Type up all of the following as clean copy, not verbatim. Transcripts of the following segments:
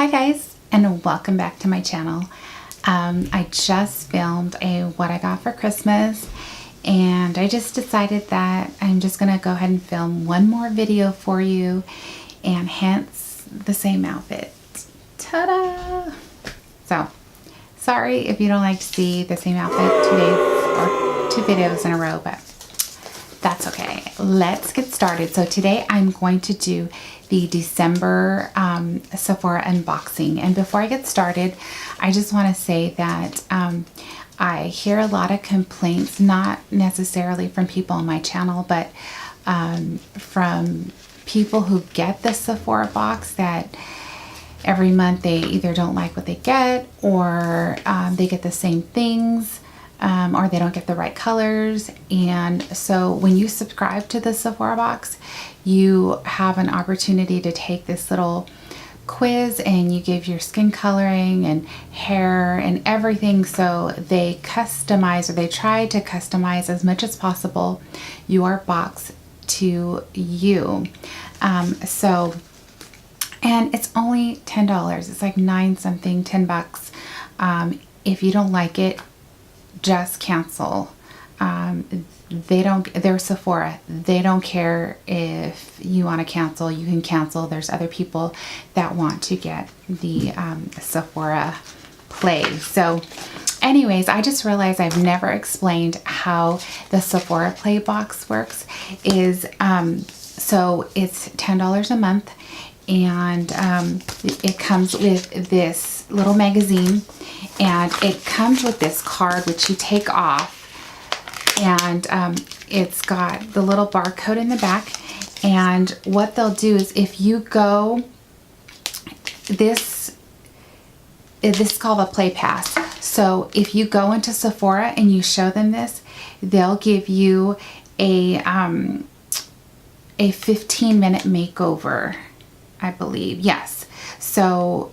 Hi guys, and welcome back to my channel. I just filmed a what I got for Christmas, and I just decided that I'm just gonna go ahead and film one more video for you, and hence the same outfit. Ta-da! So, sorry if you don't like to see the same outfit 2 days or 2 videos in a row, but that's okay. Let's get started. So today I'm going to do the December Sephora unboxing. And before I get started, I just want to say that I hear a lot of complaints, not necessarily from people on my channel, but from people who get the Sephora box, that every month they either don't like what they get, or they get the same things, or they don't get the right colors. And so when you subscribe to the Sephora box, you have an opportunity to take this little quiz, and you give your skin coloring and hair and everything. So they customize, or they try to customize as much as possible your box to you. And it's only $10. It's like 9 something, 10 bucks. If you don't like it, just cancel. They're Sephora. They don't care if you want to cancel. You can cancel. There's other people that want to get the Sephora Play. So anyways, I just realized I've never explained how the Sephora Play box works. So it's $10 a month, and it comes with this little magazine, and it comes with this card which you take off, and it's got the little barcode in the back. And what they'll do is, if you go, this is called a Play Pass. So if you go into Sephora and you show them this, they'll give you a 15-minute makeover, I believe. Yes. So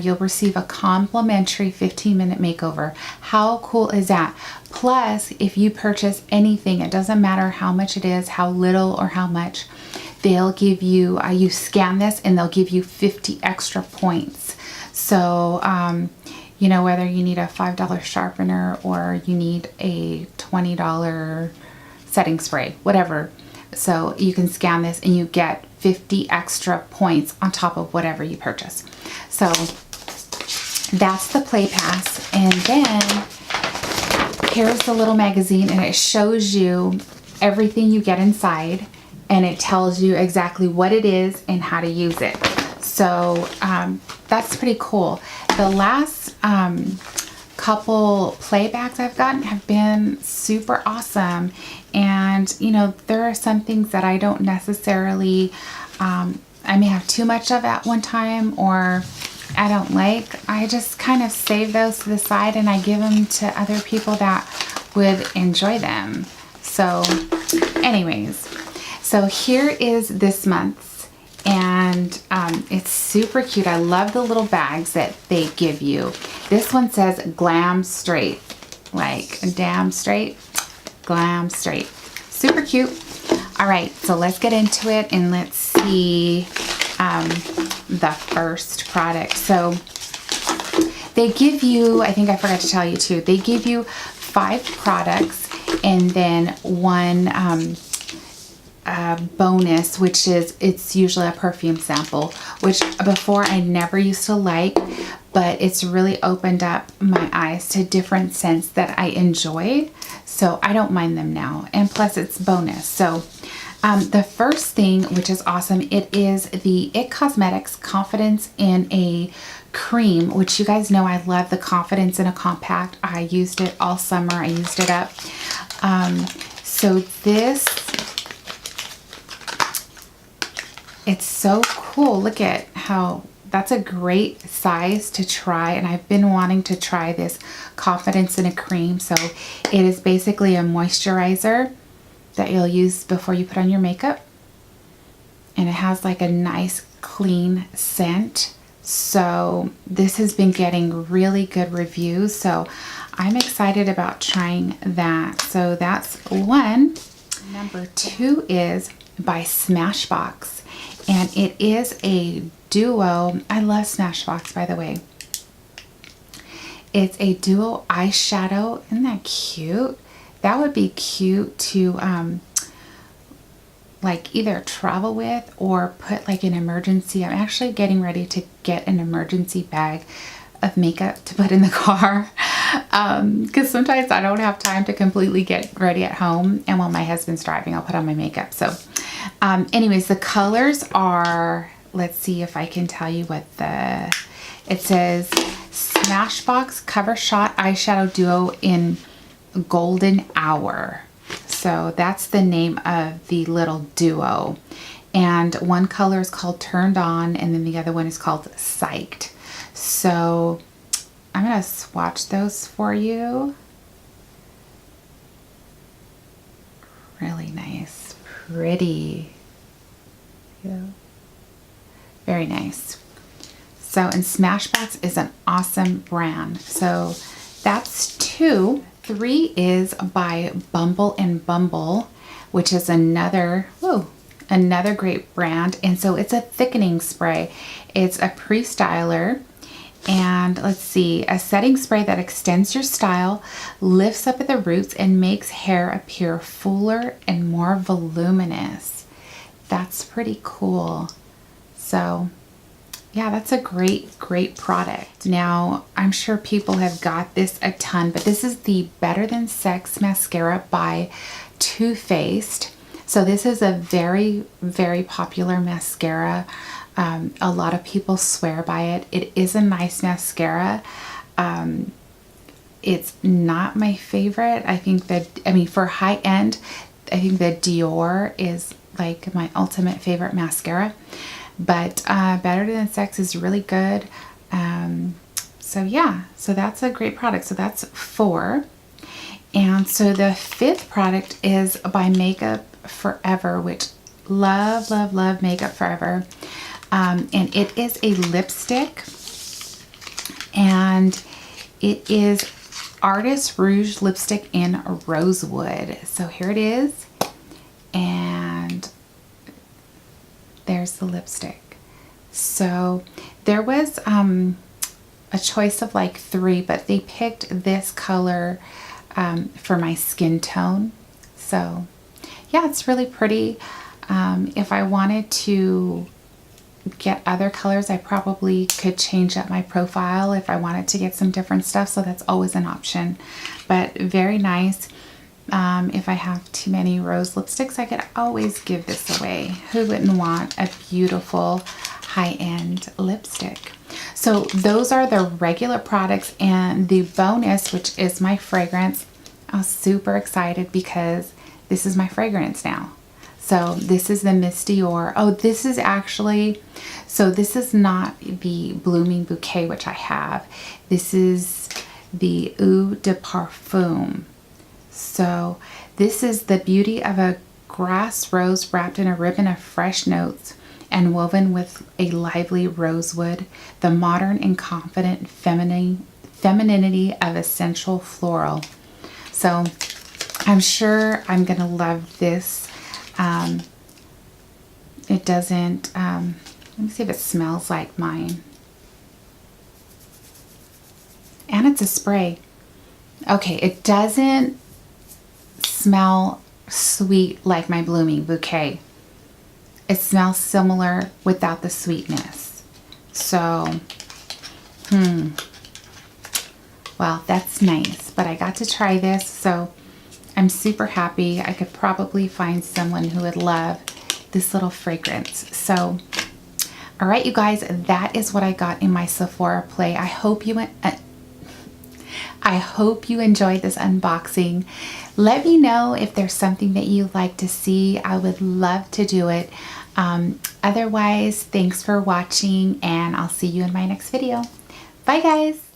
you'll receive a complimentary 15-minute makeover. How cool is that? Plus, if you purchase anything, it doesn't matter how much it is, how little or how much, they'll give you, you scan this and they'll give you 50 extra points. So, you know, whether you need a $5 sharpener or you need a $20 setting spray, whatever. So you can scan this and you get 50 extra points on top of whatever you purchase. So that's the Play Pass. And then here's the little magazine, and it shows you everything you get inside, and it tells you exactly what it is and how to use it. So that's pretty cool. The last couple play bags I've gotten have been super awesome. And you know, there are some things that I don't necessarily, I may have too much of at one time, or I don't like. I just kind of save those to the side, and I give them to other people that would enjoy them. So anyways, so here is this month's, and it's super cute. I love the little bags that they give you. This one says Glam Straight, like damn straight, glam straight. Super cute. All right, so let's get into it, and let's see the first product. So they give you, I think I forgot to tell you too, they give you 5 products and then one bonus, which is, it's usually a perfume sample, which before I never used to like, but it's really opened up my eyes to different scents that I enjoyed. So I don't mind them now. And plus it's bonus. So the first thing, which is awesome, it is the IT Cosmetics Confidence in a Cream, which you guys know I love the Confidence in a Compact. I used it all summer. I used it up. So this, it's so cool. Look at how, that's a great size to try, and I've been wanting to try this Confidence in a Cream. So it is basically a moisturizer that you'll use before you put on your makeup, and it has like a nice clean scent. So this has been getting really good reviews, so I'm excited about trying that. So that's one. Number 2 is by Smashbox, And it is a duo. I love Smashbox, by the way. It's a duo eyeshadow. Isn't that cute? That would be cute to like either travel with or put like an emergency. I'm actually getting ready to get an emergency bag of makeup to put in the car because sometimes I don't have time to completely get ready at home, and while my husband's driving I'll put on my makeup. So anyways, the colors are, let's see if I can tell you what it says Smashbox Cover Shot Eyeshadow Duo in Golden Hour. So that's the name of the little duo, and one color is called Turned On and then the other one is called Psyched. So I'm going to swatch those for you. Really nice, pretty. Yeah. Very nice. So, and Smashbox is an awesome brand. So that's 2. 3 is by Bumble and Bumble, which is another great brand. And so it's a thickening spray. It's a pre-styler. And let's see, a setting spray that extends your style, lifts up at the roots, and makes hair appear fuller and more voluminous. That's pretty cool. So yeah, that's a great product. Now, I'm sure people have got this a ton, but this is the Better Than Sex mascara by Too Faced. So this is a very popular mascara. A lot of people swear by it. It is a nice mascara. It's not my favorite. I think that, for high end, I think the Dior is like my ultimate favorite mascara. But Better Than Sex is really good. So yeah, so that's a great product. So that's 4. And so the 5th product is by Makeup Forever, which love Makeup Forever. And it is a lipstick, and it is Artist Rouge lipstick in Rosewood. So here it is, and there's the lipstick. So there was a choice of like 3, but they picked this color for my skin tone. So yeah, it's really pretty. If I wanted to get other colors, I probably could change up my profile if I wanted to get some different stuff, so that's always an option. But very nice. If I have too many rose lipsticks, I could always give this away. Who wouldn't want a beautiful high-end lipstick? So those are the regular products, and the bonus, which is my fragrance. I was super excited because this is my fragrance now. So this is the Miss Dior. Oh, this is actually, so this is not the Blooming Bouquet, which I have. This is the Eau de Parfum. So this is the beauty of a grass rose wrapped in a ribbon of fresh notes and woven with a lively rosewood, the modern and confident femininity of essential floral. So I'm sure I'm gonna love this. It doesn't, let me see if it smells like mine. And it's a spray. Okay, it doesn't smell sweet like my Blooming Bouquet. It smells similar without the sweetness. So, well, that's nice. But I got to try this, so I'm super happy. I could probably find someone who would love this little fragrance. So, all right, you guys, that is what I got in my Sephora play. I hope you enjoyed this unboxing. Let me know if there's something that you'd like to see. I would love to do it. Otherwise, thanks for watching, and I'll see you in my next video. Bye, guys.